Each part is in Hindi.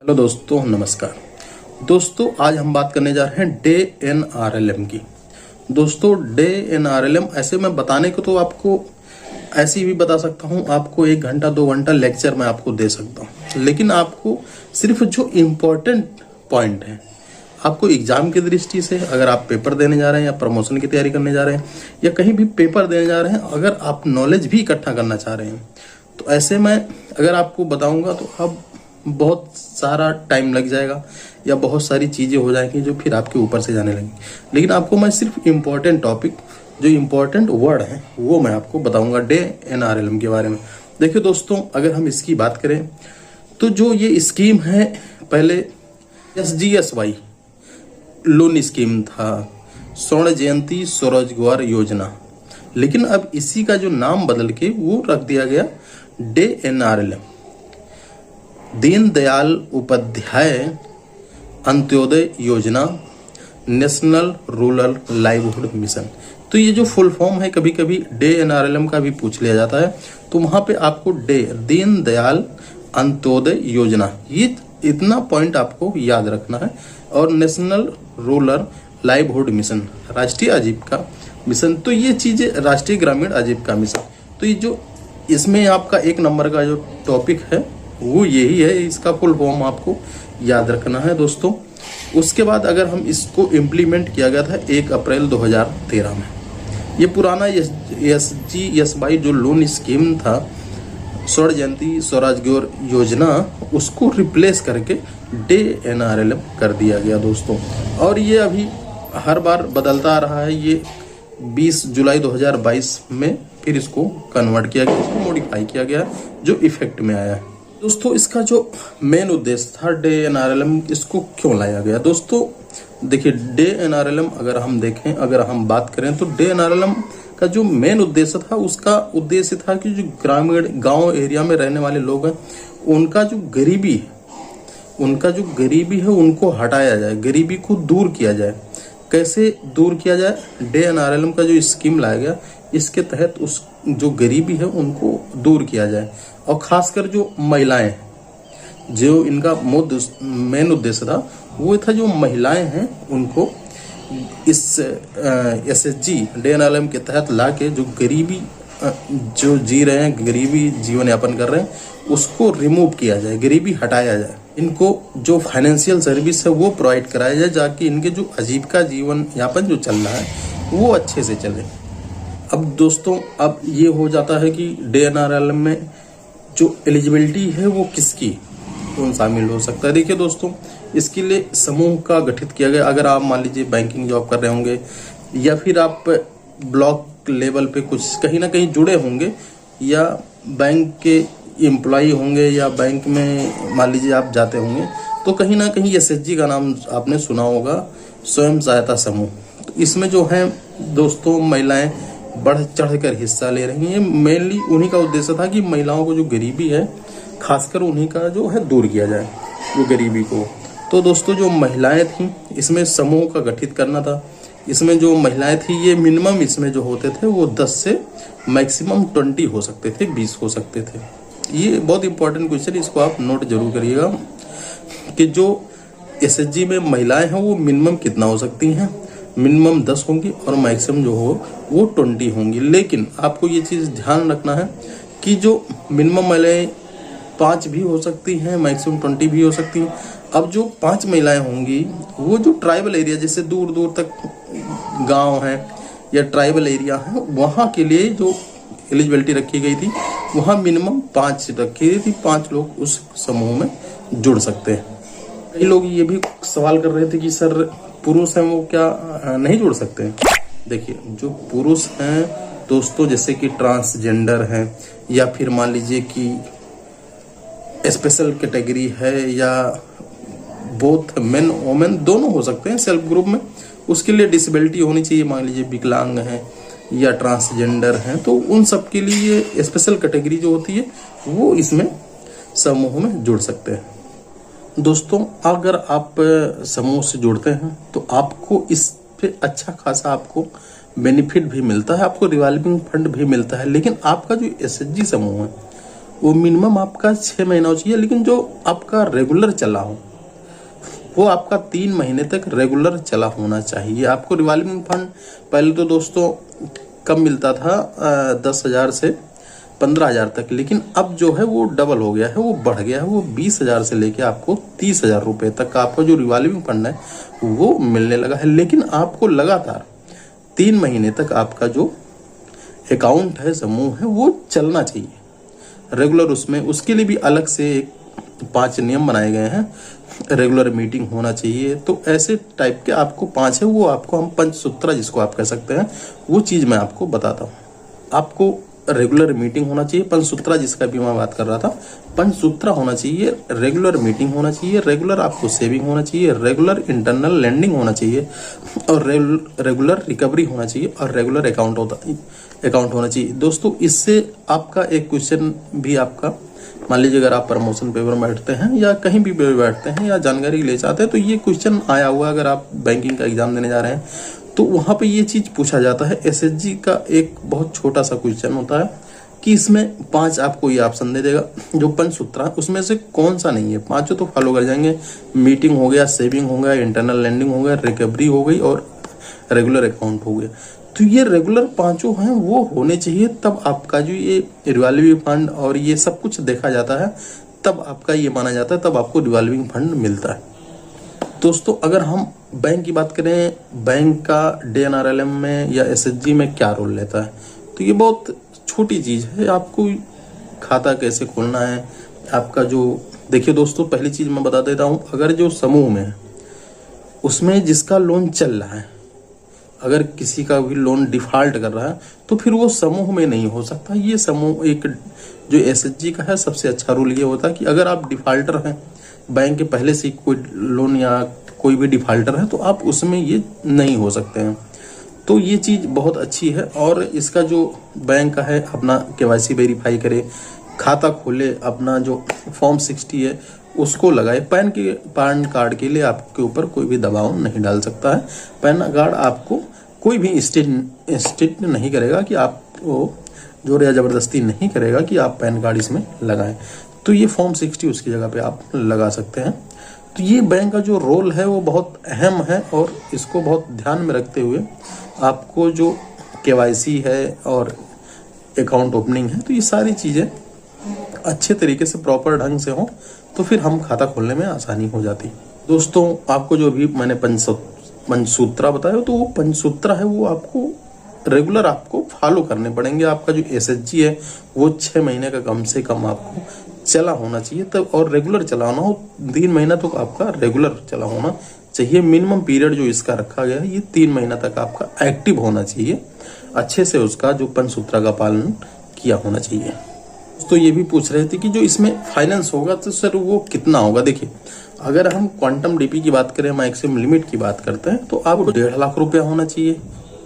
हेलो दोस्तों, नमस्कार दोस्तों। आज हम बात करने जा रहे हैं डे एनआरएलएम की। दोस्तों, डे एनआरएलएम ऐसे मैं बताने को तो आपको ऐसे भी बता सकता हूं, आपको 1 घंटा 2 घंटा लेक्चर मैं आपको दे सकता हूं, लेकिन आपको सिर्फ जो इम्पोर्टेंट पॉइंट है, आपको एग्जाम की दृष्टि से, अगर आप पेपर देने जा रहे हैं या प्रमोशन की तैयारी करने जा रहे हैं या कहीं भी पेपर देने जा रहे हैं, अगर आप नॉलेज भी इकट्ठा करना चाह रहे हैं, तो ऐसे में अगर आपको बताऊंगा तो अब बहुत सारा टाइम लग जाएगा या बहुत सारी चीजें हो जाएंगी जो फिर आपके ऊपर से जाने लगेंगी। लेकिन आपको मैं सिर्फ इम्पोर्टेंट टॉपिक, जो इम्पोर्टेंट वर्ड है, वो मैं आपको बताऊंगा डे एनआरएलएम के बारे में। देखिए दोस्तों, अगर हम इसकी बात करें तो जो ये स्कीम है, पहले SGSY लोन स्कीम था, स्वर्ण जयंती स्वरोजगार योजना, लेकिन अब इसी का जो नाम बदल के वो रख दिया गया डे एनआरएलएम, दीनदयाल उपाध्याय अंत्योदय योजना, नेशनल रूरल लाइवलीहुड मिशन। तो ये जो फुल फॉर्म है, कभी कभी डे एनआरएलएम का भी पूछ लिया जाता है, तो वहां पे आपको दीनदयाल अंत्योदय योजना, ये इतना पॉइंट आपको याद रखना है। और नेशनल रूरल लाइवलीहुड मिशन, राष्ट्रीय आजीविका मिशन, तो ये चीजें राष्ट्रीय ग्रामीण आजीविका मिशन। तो ये जो इसमें आपका 1 नंबर का जो टॉपिक है वो यही है, इसका फुल फॉर्म आपको याद रखना है दोस्तों। उसके बाद अगर हम इसको इम्प्लीमेंट किया गया था 1 अप्रैल 2013 में, ये पुराना SGSY जो लोन स्कीम था, स्वर्ण जयंती स्वरोजगार योजना, उसको रिप्लेस करके डे एनआरएलएम कर दिया गया दोस्तों। और ये अभी हर बार बदलता आ रहा है। ये 20 जुलाई 2022 में फिर इसको कन्वर्ट किया गया, इसको मॉडिफाई किया गया, जो इफेक्ट में आया है दोस्तों। इसका जो मेन उद्देश्य था डे एनआरएलएम, इसको क्यों लाया गया दोस्तों? देखिए, डे एनआरएलएम अगर हम देखें, अगर हम बात करें तो डे एनआरएलएम का जो मेन उद्देश्य था, उसका उद्देश्य था कि जो ग्रामीण गांव एरिया में रहने वाले लोग हैं, उनका जो गरीबी है उनको हटाया जाए, गरीबी को दूर किया जाए। कैसे दूर किया जाए? डे एनआरएलएम का जो स्कीम लाया गया, इसके तहत उस जो गरीबी है उनको दूर किया जाए। और खासकर जो महिलाएं, जो इनका मेन उद्देश्य था, वो था जो महिलाएं हैं उनको इस SHG डे एनआरएलएम के तहत लाके जो गरीबी जो जी रहे हैं, गरीबी जीवन यापन कर रहे हैं, उसको रिमूव किया जाए, गरीबी हटाया जाए। इनको जो फाइनेंशियल सर्विस है वो प्रोवाइड कराया जाए, जाकि इनके जो आजीविका जीवन यापन जो चल रहा है वो अच्छे से चले। अब दोस्तों, अब ये हो जाता है कि डे एनआरएलएम में जो एलिजिबिलिटी है वो किसकी कौन शामिल हो सकता है। देखिए दोस्तों, इसके लिए समूह का गठित किया गया। अगर आप मान लीजिए बैंकिंग जॉब कर रहे होंगे, या फिर आप ब्लॉक लेवल पे कुछ कहीं ना कहीं जुड़े होंगे, या बैंक के एम्प्लॉय होंगे, या बैंक में मान लीजिए आप जाते होंगे, तो कहीं ना कहीं SHG का नाम आपने सुना होगा, स्वयं सहायता समूह। तो इसमें जो है दोस्तों, महिलाएं बढ़ चढ़ कर हिस्सा ले रही हैं। मेनली उन्हीं का उद्देश्य था कि महिलाओं को जो गरीबी है, खासकर उन्हीं का जो है दूर किया जाए वो गरीबी को। तो दोस्तों, जो महिलाएं थी, इसमें समूह का गठित करना था। इसमें जो महिलाएं थी, ये मिनिमम इसमें जो होते थे वो 10 से मैक्सिमम 20 हो सकते थे, 20 हो सकते थे। ये बहुत इंपॉर्टेंट क्वेश्चन, इसको आप नोट जरूर करिएगा कि जो SHG में महिलाएं हैं वो मिनिमम कितना हो सकती हैं। मिनिमम 10 होंगी और मैक्सिमम जो हो वो 20 होंगी। लेकिन आपको ये चीज ध्यान रखना है कि जो मिनिमम महिलाएं 5 भी हो सकती हैं, मैक्सिमम 20 भी हो सकती हैं। अब जो 5 महिलाएं होंगी, वो जो ट्राइबल एरिया, जैसे दूर दूर तक गांव है या ट्राइबल एरिया है, वहां के लिए जो एलिजिबिलिटी रखी गई थी, वहां मिनिमम 5 रखी गई थी। 5 लोग उस समूह में जुड़ सकते हैं। कई लोग ये भी सवाल कर रहे थे कि सर, पुरुष हैं वो क्या नहीं जुड़ सकते हैं? देखिए, जो पुरुष हैं दोस्तों, जैसे कि ट्रांसजेंडर हैं, या फिर मान लीजिए कि स्पेशल कैटेगरी है, या बोथ मेन वोमेन दोनों हो सकते हैं सेल्फ ग्रुप में, उसके लिए डिसेबिलिटी होनी चाहिए। मान लीजिए विकलांग हैं या ट्रांसजेंडर हैं, तो उन सब के लिए स्पेशल कैटेगरी जो होती है वो इसमें समूह में जुड़ सकते हैं। दोस्तों, अगर आप समूह से जुड़ते हैं तो आपको इस पे अच्छा खासा आपको बेनिफिट भी मिलता है, आपको रिवॉल्विंग फंड भी मिलता है। लेकिन आपका जो SHG समूह है वो मिनिमम आपका 6 महीना हो चाहिए, लेकिन जो आपका रेगुलर चला हो वो आपका 3 महीने तक रेगुलर चला होना चाहिए। आपको रिवॉल्विंग फंड पहले तो दोस्तों कम मिलता था 10,000 से 15,000 तक, लेकिन अब जो है वो डबल हो गया है, वो बढ़ गया है, वो 20,000 से लेके आपको 30,000 रुपये तक का आपका जो रिवॉल्विंग फंड है वो मिलने लगा है। लेकिन आपको लगातार 3 महीने तक आपका जो अकाउंट है, समूह है, वो चलना चाहिए रेगुलर। उसमें उसके लिए भी अलग से एक 5 नियम बनाए गए हैं। रेगुलर मीटिंग होना चाहिए, तो ऐसे टाइप के आपको 5 है, वो आपको हम पंचसूत्रा जिसको आप कह सकते हैं, वो चीज़ मैं आपको बताता हूँ। आपको रेगुलर मीटिंग होना चाहिए, पंचसूत्रा जिसका भी मैं बात कर रहा था, पंचसूत्रा होना चाहिए, रेगुलर मीटिंग होना चाहिए, रेगुलर आपको सेविंग होना चाहिए, रेगुलर इंटरनल लैंडिंग होना चाहिए, और रेगुलर रिकवरी होना चाहिए, और रेगुलर अकाउंट होना चाहिए। दोस्तों इससे आपका एक क्वेश्चन भी आपका, मान लीजिए अगर आप प्रमोशन पेपर में बैठते हैं या कहीं भी बैठते हैं या जानकारी ले चाहते हैं, तो ये क्वेश्चन आया हुआ, अगर आप बैंकिंग का एग्जाम देने जा रहे हैं तो वहां पे ये चीज पूछा जाता है। एसएसजी का एक बहुत छोटा सा क्वेश्चन होता है कि इसमें 5 आपको ये ऑप्शन दे देगा, जो पंचसूत्रा उसमें से कौन सा नहीं है। 5 तो फॉलो कर जाएंगे, मीटिंग हो गया, सेविंग हो गया, इंटरनल लैंडिंग हो गया, रिकवरी हो गई, और रेगुलर अकाउंट हो गया। तो ये रेगुलर 5 हैं वो होने चाहिए, तब आपका जो ये रिवॉल्विंग फंड और ये सब कुछ देखा जाता है, तब आपका ये माना जाता है, तब आपको रिवॉल्विंग फंड मिलता है। दोस्तों अगर हम बैंक की बात करें, बैंक का डीएनआरएलएम में या एसएचजी में क्या रोल लेता है, तो ये बहुत छोटी चीज है। आपको खाता कैसे खोलना है, आपका जो, देखिए दोस्तों पहली चीज मैं बता देता हूं, अगर जो समूह में है उसमें जिसका लोन चल रहा है, अगर किसी का भी लोन डिफॉल्ट कर रहा है तो फिर वो समूह में नहीं हो सकता। ये समूह एक जो एसएचजी का है, सबसे अच्छा रूल ये होता है कि अगर आप डिफॉल्टर हैं, बैंक के पहले से कोई लोन या कोई भी डिफॉल्टर है, तो आप उसमें ये नहीं हो सकते हैं। तो ये चीज बहुत अच्छी है। और इसका जो बैंक का है, अपना केवाईसी वेरीफाई करे, खाता खोले, अपना जो फॉर्म 60 है उसको लगाए। पैन कार्ड के लिए आपके ऊपर कोई भी दबाव नहीं डाल सकता है। पैन कार्ड आपको कोई भी इंस्टिट नहीं करेगा कि आप जोर या जबरदस्ती नहीं करेगा कि आप पैन कार्ड इसमें लगाएं। तो ये फॉर्म 60 उसकी जगह पे आप लगा सकते हैं। तो ये बैंक का जो रोल है वो बहुत अहम है, और इसको बहुत ध्यान में रखते हुए आपको जो केवाईसी है और अकाउंट ओपनिंग है, तो ये सारी चीजें अच्छे तरीके से प्रॉपर ढंग से हो, तो फिर हम खाता खोलने में आसानी हो जाती। दोस्तों आपको जो भी मैंने पंचसूत्रा बताया, तो वो पंचसूत्रा है वो आपको रेगुलर आपको फॉलो करने पड़ेंगे। आपका जो एसएचजी है वो 6 महीने का कम से कम आपको चला होना चाहिए, तब, और रेगुलर चलाना हो 3 महीना तो आपका रेगुलर चला होना चाहिए। मिनिमम पीरियड जो इसका रखा गया है ये 3 महीना तक आपका एक्टिव होना चाहिए, अच्छे से उसका जो पंचसूत्रा का पालन किया होना चाहिए। तो ये भी पूछ रहे थे कि जो इसमें फाइनेंस होगा तो सर वो कितना होगा। देखिए अगर हम क्वांटम डीपी की बात करें, मैक्सिमम लिमिट की बात करते हैं, तो आपको 1.5 लाख रुपया होना चाहिए।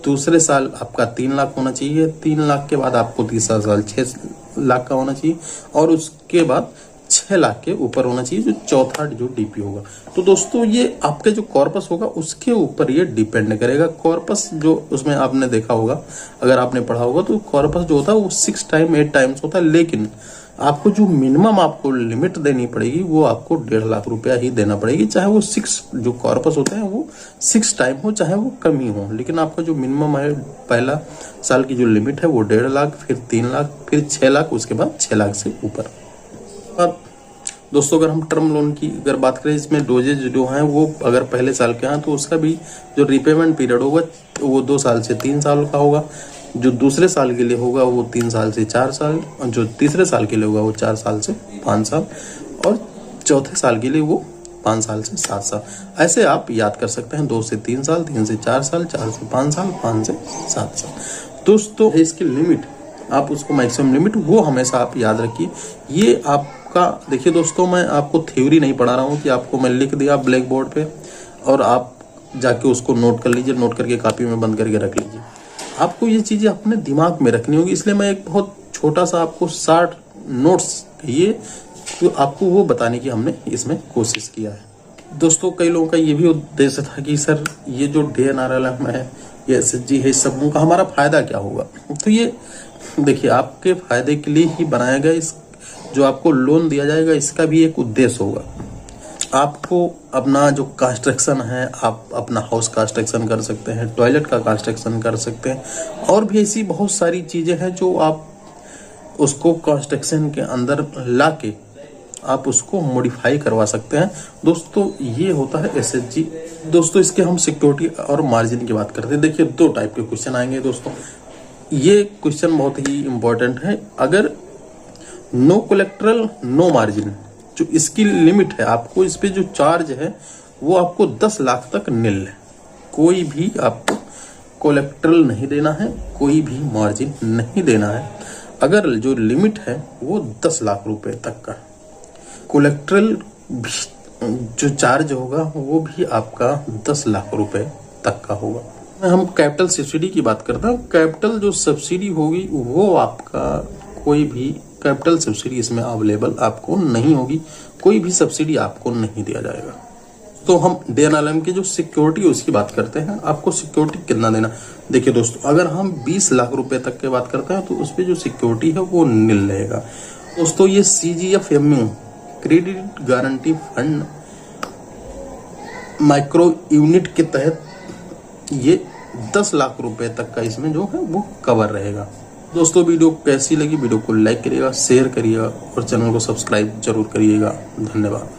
दूसरे साल आपका 3 लाख होना चाहिए। 3 लाख के बाद आपको तीसरा साल 6 लाख का होना चाहिए, और उसके बाद 6 लाख के ऊपर होना चाहिए जो चौथा जो डीपी होगा। तो दोस्तों ये आपके जो कॉर्पस होगा उसके ऊपर ये डिपेंड करेगा। कॉर्पस जो उसमें आपने देखा होगा, अगर आपने पढ़ा होगा, तो कॉर्पस जो होता है वो 6 टाइम 8 टाइम्स होता है, लेकिन आपको जो मिनिमम आपको लिमिट देनी पड़ेगी वो आपको 1.5 लाख रुपया ही देना पड़ेगी। चाहे वो 6 जो कॉर्पस होते हैं वो 6 टाइम हो, चाहे वो कम ही हो, लेकिन आपका जो मिनिमम है पहला साल की जो लिमिट है वो 1.5 लाख, फिर 3 लाख, फिर 6 लाख, उसके बाद 6 लाख से ऊपर। और दोस्तों अगर हम टर्म लोन की अगर बात करें, इसमें डोजेज जो हैं वो अगर पहले साल के हैं तो उसका भी जो रिपेमेंट पीरियड होगा वो 2 साल से 3 साल का होगा। जो दूसरे साल के लिए होगा वो 3 साल से 4 साल, और जो तीसरे साल के लिए होगा वो 4 साल से 5 साल, और चौथे साल के लिए वो 5 साल से 7 साल। ऐसे आप याद कर सकते हैं, 2 से 3 साल, 3 से 4 साल, 4 से 5 साल, 5 से 7 साल। दोस्तों इसकी लिमिट, आप उसको मैक्सिमम लिमिट वो हमेशा आप याद रखिए। ये आपका, देखिए दोस्तों मैं आपको थ्योरी नहीं पढ़ा रहा हूँ कि आपको मैं लिख दिया ब्लैक बोर्ड पे और आप जाके उसको नोट कर लीजिए, नोट करके कॉपी में बंद करके रख लीजिए। आपको ये चीजें अपने दिमाग में रखनी होगी, इसलिए मैं एक बहुत छोटा सा आपको 60 नोट्स कहिए तो आपको वो बताने की हमने इसमें कोशिश किया है। दोस्तों कई लोगों का ये भी उद्देश्य था कि सर ये जो डीएनआरएलएम है, ये एसएचजी है, इस सब का हमारा फायदा क्या होगा। तो ये देखिए आपके फायदे के लिए ही बनाया गया। जो आपको लोन दिया जाएगा इसका भी एक उद्देश्य होगा। आपको अपना जो कंस्ट्रक्शन है, आप अपना हाउस कंस्ट्रक्शन कर सकते हैं, टॉयलेट का कंस्ट्रक्शन कर सकते हैं, और भी ऐसी बहुत सारी चीज़ें हैं जो आप उसको कंस्ट्रक्शन के अंदर लाके आप उसको मॉडिफाई करवा सकते हैं। दोस्तों ये होता है एसएचजी। दोस्तों इसके हम सिक्योरिटी और मार्जिन की बात करते हैं। देखिए 2 टाइप के क्वेश्चन आएंगे दोस्तों। ये क्वेश्चन बहुत ही इंपॉर्टेंट है। अगर नो कोलेक्ट्रल नो मार्जिन, जो इसकी लिमिट है, आपको इस पे जो चार्ज है वो आपको 10 लाख तक निल है। कोई भी आपको कोलेक्ट्रल नहीं देना है, कोई भी मार्जिन नहीं देना है। अगर जो लिमिट है वो 10 लाख रुपए तक का, कोलेक्ट्रल जो चार्ज होगा वो भी आपका 10 लाख रुपए तक का होगा। हम कैपिटल सब्सिडी की बात करते हैं। कैपिटल जो सब्सिडी होगी वो आपका कोई भी कैपिटल सब्सिडी इसमें अवेलेबल आपको नहीं होगी, कोई भी सब्सिडी आपको नहीं दिया जाएगा। तो हम DNRLM की जो सिक्योरिटी है उसकी बात करते हैं। आपको सिक्योरिटी कितना देना, देखिए दोस्तों अगर हम 20 लाख रुपए तक की बात करते हैं तो उस पर जो सिक्योरिटी है वो निल रहेगा। दोस्तों ये CGFMU credit guarantee fund micro unit के तहत ये 10 लाख रुपए तक का इसमें जो है वो कवर रहेगा। दोस्तों वीडियो कैसी लगी, वीडियो को लाइक करिएगा, शेयर करिएगा और चैनल को सब्सक्राइब जरूर करिएगा। धन्यवाद।